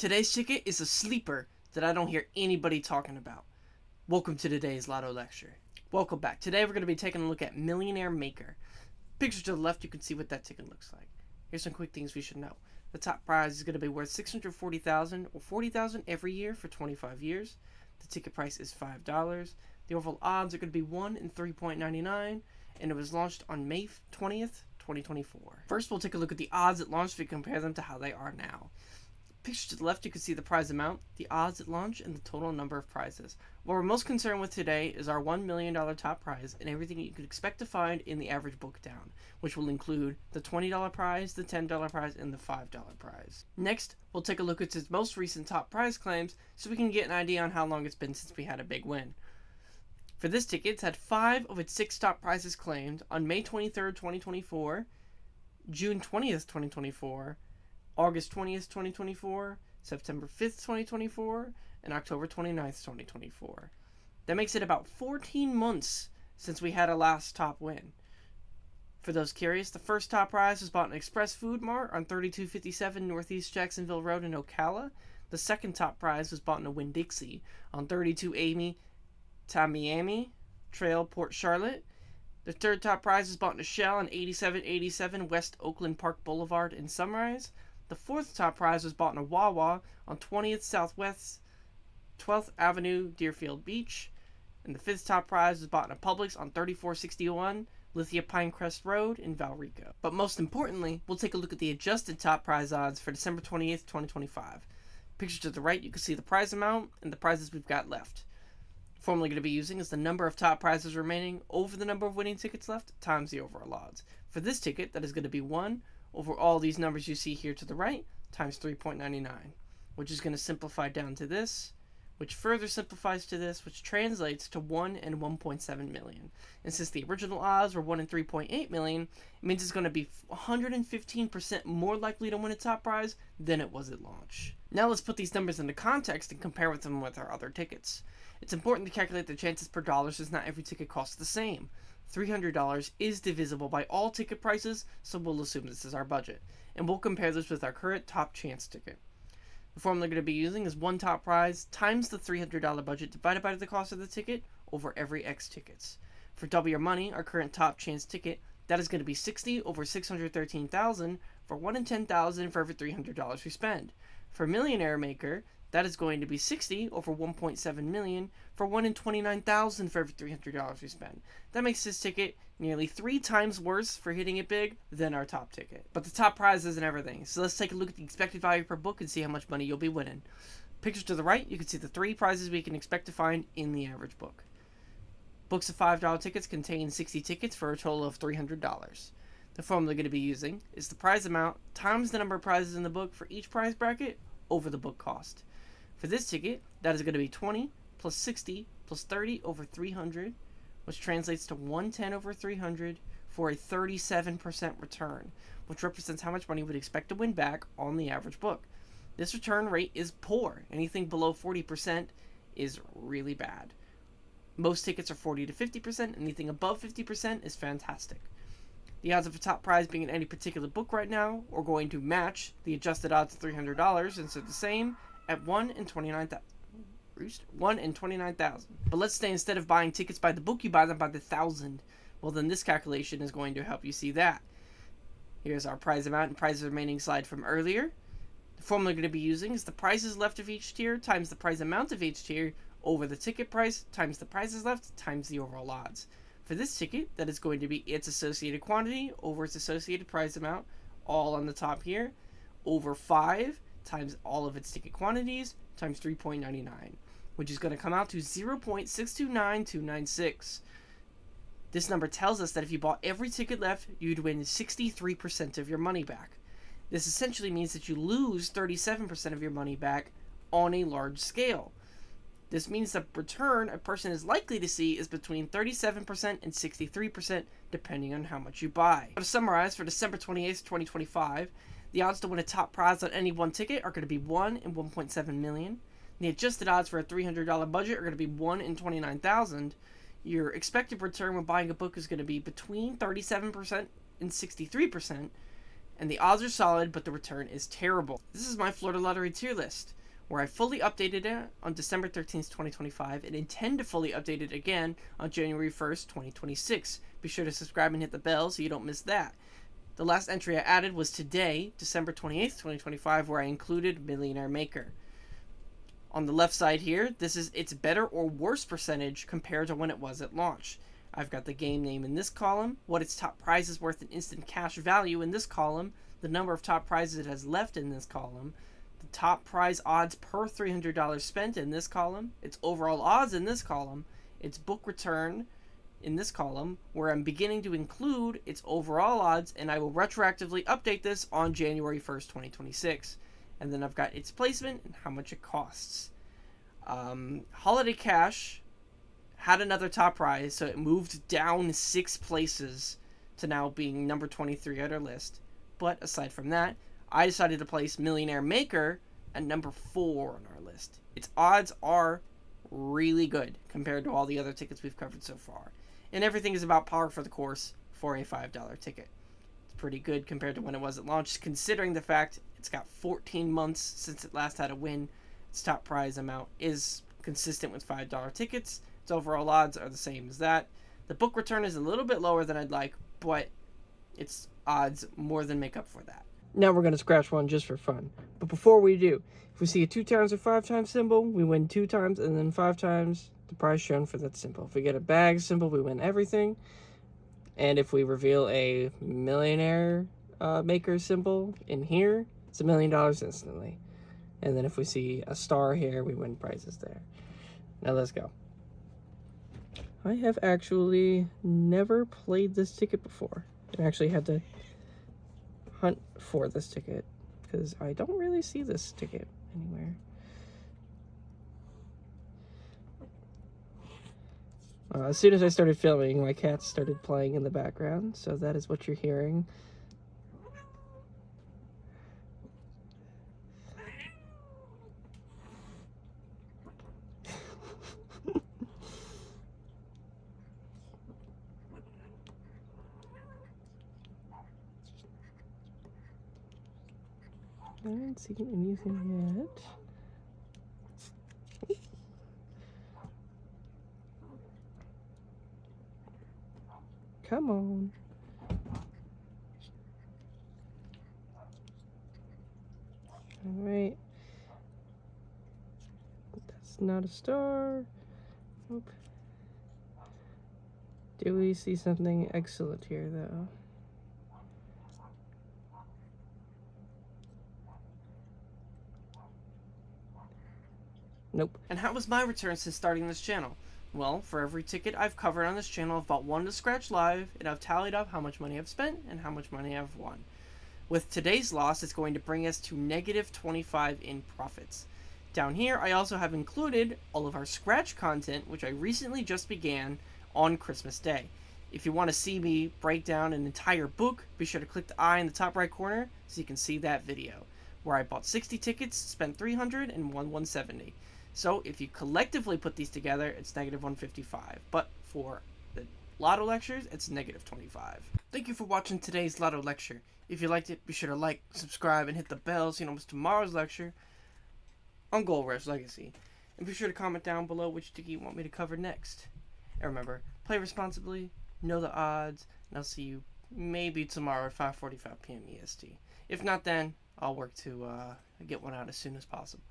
Today's ticket is a sleeper that I don't hear anybody talking about. Welcome to today's Lotto lecture. Welcome back. Today we're going to be taking a look at Millionaire Maker. Picture to the left, you can see what that ticket looks like. Here's some quick things we should know. The top prize is going to be worth $640,000 or $40,000 every year for 25 years. The ticket price is $5. The overall odds are going to be 1 in 3.99, and it was launched on May 20th, 2024. First, we'll take a look at the odds at launch to compare them to how they are now. Picture to the left, you can see the prize amount, the odds at launch, and the total number of prizes. What we're most concerned with today is our $1 million top prize and everything you could expect to find in the average book down, which will include the $20 prize, the $10 prize, and the $5 prize. Next, we'll take a look at its most recent top prize claims so we can get an idea on how long it's been since we had a big win. For this ticket, it's had 5 of its 6 top prizes claimed on May 23rd, 2024, June 20th, 2024, August 20th, 2024, September 5th, 2024, and October 29th, 2024. That makes it about 14 months since we had a last top win. For those curious, the first top prize was bought in Express Food Mart on 3257 Northeast Jacksonville Road in Ocala. The second top prize was bought in a Winn-Dixie on 3280 Tamiami Trail, Port Charlotte. The third top prize was bought in a Shell on 8787 West Oakland Park Boulevard in Sunrise. The fourth top prize was bought in a Wawa on 20th Southwest 12th Avenue, Deerfield Beach. And the fifth top prize was bought in a Publix on 3461 Lithia Pinecrest Road in Valrico. But most importantly, we'll take a look at the adjusted top prize odds for December 28th, 2025. Picture to the right, you can see the prize amount and the prizes we've got left. The formula going to be using is the number of top prizes remaining over the number of winning tickets left times the overall odds. For this ticket, that is going to be 1 over all these numbers you see here to the right times 3.99, which is going to simplify down to this, which further simplifies to this, which translates to 1 in 1.7 million. And since the original odds were 1 in 3.8 million, it means it's going to be 115% more likely to win a top prize than it was at launch. Now let's put these numbers into context and compare them with our other tickets. It's important to calculate the chances per dollar since not every ticket costs the same. $300 is divisible by all ticket prices, so we'll assume this is our budget. And we'll compare this with our current top chance ticket. The formula we're going to be using is 1 top prize times the $300 budget divided by the cost of the ticket over every X tickets. For Double Your Money, our current top chance ticket, that is going to be 60 over 613,000 for 1 in 10,000 for every $300 we spend. For Millionaire Maker, that is going to be 60 over 1.7 million for 1 in 29,000 for every $300 we spend. That makes this ticket nearly 3 times worse for hitting it big than our top ticket. But the top prize isn't everything, so let's take a look at the expected value per book and see how much money you'll be winning. Picture to the right, you can see the 3 prizes we can expect to find in the average book. Books of $5 tickets contain 60 tickets for a total of $300. The formula we're going to be using is the prize amount times the number of prizes in the book for each prize bracket over the book cost. For this ticket, that is going to be 20 plus 60 plus 30 over 300, which translates to 110 over 300 for a 37% return, which represents how much money you would expect to win back on the average book. This return rate is poor. Anything below 40% is really bad. Most tickets are 40 to 50%. Anything above 50% is fantastic. The odds of a top prize being in any particular book right now are going to match the adjusted odds of $300, and so the same at 1 in 29,000. 1 in 29,000. But let's say instead of buying tickets by the book, you buy them by the 1,000. Well, then this calculation is going to help you see that. Here's our prize amount and prize remaining slide from earlier. The formula we're going to be using is the prizes left of each tier times the prize amount of each tier over the ticket price times the prizes left times the overall odds. For this ticket, that is going to be its associated quantity over its associated prize amount, all on the top here, over 5 times all of its ticket quantities times 3.99, which is going to come out to 0.629296. This number tells us that if you bought every ticket left, you'd win 63% of your money back. This essentially means that you lose 37% of your money back on a large scale. This means the return a person is likely to see is between 37% and 63%, depending on how much you buy. To summarize, for December 28th, 2025, the odds to win a top prize on any one ticket are going to be 1 in 1.7 million. The adjusted odds for a $300 budget are going to be 1 in 29,000. Your expected return when buying a book is going to be between 37% and 63%. And the odds are solid, but the return is terrible. This is my Florida Lottery tier list, where I fully updated it on December 13th, 2025, and intend to fully update it again on January 1st, 2026. Be sure to subscribe and hit the bell so you don't miss that. The last entry I added was today, December 28th, 2025, where I included Millionaire Maker. On the left side here, this is its better or worse percentage compared to when it was at launch. I've got the game name in this column, what its top prize is worth in instant cash value in this column, the number of top prizes it has left in this column, the top prize odds per $300 spent in this column, its overall odds in this column, its book return in this column, where I'm beginning to include its overall odds, and I will retroactively update this on January 1st, 2026. And then I've got its placement and how much it costs. Holiday Cash had another top prize, so it moved down 6 places to now being number 23 on our list. But aside from that, I decided to place Millionaire Maker at number 4 on our list. Its odds are really good compared to all the other tickets we've covered so far. And everything is about par for the course for a $5 ticket. It's pretty good compared to when it was at launch, considering the fact it's got 14 months since it last had a win. Its top prize amount is consistent with $5 tickets. Its overall odds are the same as that. The book return is a little bit lower than I'd like, but its odds more than make up for that. Now we're going to scratch one just for fun. But before we do, if we see a 2 times or 5 times symbol, we win 2 times and then 5 times the prize shown for that symbol. If we get a bag symbol, we win everything. And if we reveal a Millionaire Maker symbol in here, it's $1 million instantly. And then if we see a star here, we win prizes there. Now let's go. I have actually never played this ticket before. I actually had to hunt for this ticket because I don't really see this ticket anywhere. As soon as I started filming, my cats started playing in the background, so that is what you're hearing. I haven't seen anything yet. Come on. Alright. That's not a star. Nope. Do we see something excellent here, though? Nope. And how was my return since starting this channel? Well, for every ticket I've covered on this channel, I've bought one to scratch live, and I've tallied up how much money I've spent and how much money I've won. With today's loss, it's going to bring us to negative 25 in profits. Down here, I also have included all of our scratch content, which I recently just began on Christmas Day. If you want to see me break down an entire book, be sure to click the eye in the top right corner so you can see that video, where I bought 60 tickets, spent $300, and won $170. So if you collectively put these together, it's negative 155. But for the Lotto lectures, it's negative 25. Thank you for watching today's Lotto lecture. If you liked it, be sure to like, subscribe, and hit the bell so you don't miss tomorrow's lecture on Gold Rush Legacy. And be sure to comment down below which ticket you want me to cover next. And remember, play responsibly, know the odds, and I'll see you maybe tomorrow at 5:45 p.m. EST. If not then, I'll work to get one out as soon as possible.